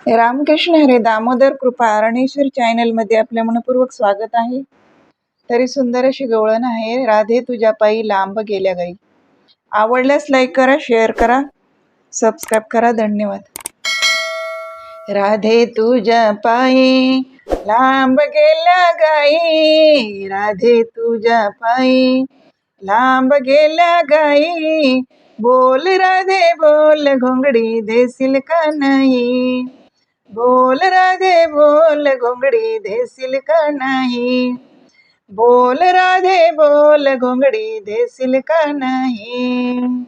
रामकृष्ण हरे. दामोदर कृपा अरणेश्वर चॅनलमध्ये आपल्या मनपूर्वक स्वागत आहे. तरी सुंदर अशी गवळण आहे. राधे तुझ्या पायी लांब गेल्या गाई. आवडल्यास लाईक करा, शेअर करा, सबस्क्राईब करा. धन्यवाद. राधे तुझ्या पायी लांब गेल्या गाई, राधे तुझ्या पायी लांब गेल्या गाई. बोल राधे बोल, घोंगडी देशील का नाही? बोल राधे बोल, घोंगडी देशील का नाही? बोल राधे बोल, घोंगडी देशील का नाही?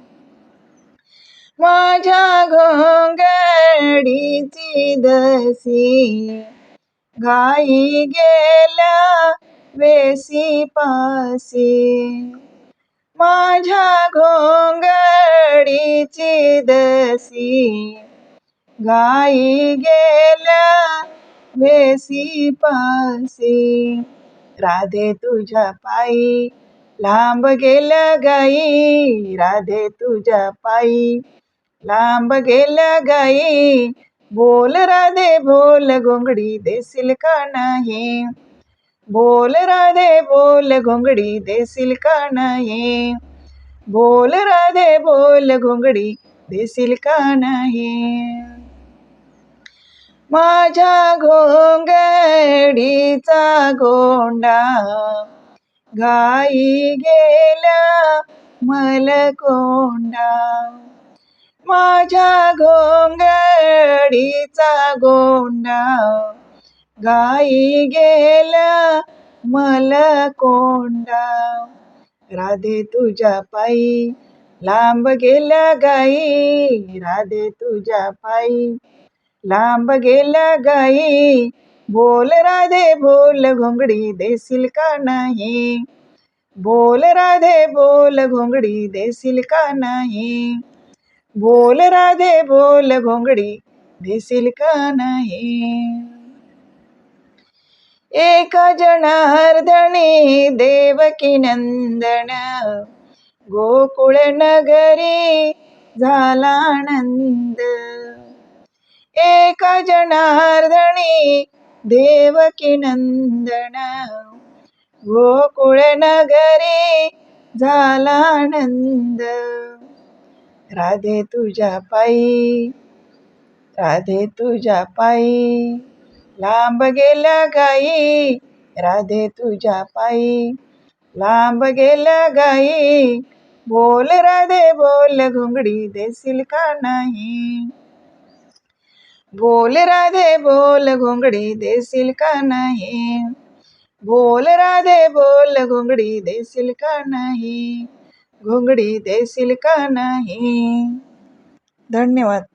माझ्या घोंगडीची दसी गाई गेल्या वेसी पासी. माझ्या घोंगडीची दसी गाई गेल्या वेसी पासी. राधे तुझ्या पायी लांब गेल्या गाई, राधे तुझ्या पायी लांब गेल्या गाई. बोल राधे बोल, घोंगडी देशील का नाही? बोल राधे बोल, घोंगडी देशील का नाही? बोल राधे बोल, घोंगडी देशील का नाही? माझ्या घोंगडीचा गोंडा गाई गेल्या मलकोंडा. माझ्या घोंगडीचा गोंडा गाई गेल्या मलकोंडा. राधे तुझ्या पायी लांब गेल्या गाई, राधे तुझ्या पायी लांब गेल्या गाई. बोल राधे बोल, घोंगडी देशील का नाही? बोल राधे बोल, घोंगडी देशील का नाही? बोल राधे बोल, घोंगडी देशील का नाही? एका जनार्दनी देवकी नंदन, गोकुळ नगरी झाला आनंद. एका जनार्दनी देवकी नंदन, गोकुळ नगरी झाला आनंद. राधे तुझ्या पायी, राधे तुझ्या पायी लांब गेल्या गाई, राधे तुझ्या पायी लांब गेल्या गाई. बोल राधे बोल, घोंगडी देशील का नाही? बोल राधे बोल, घोंगडी देशील का नाही? बोल राधे बोल, घोंगडी देशील का नाही? घोंगडी देशील का नाही? धन्यवाद.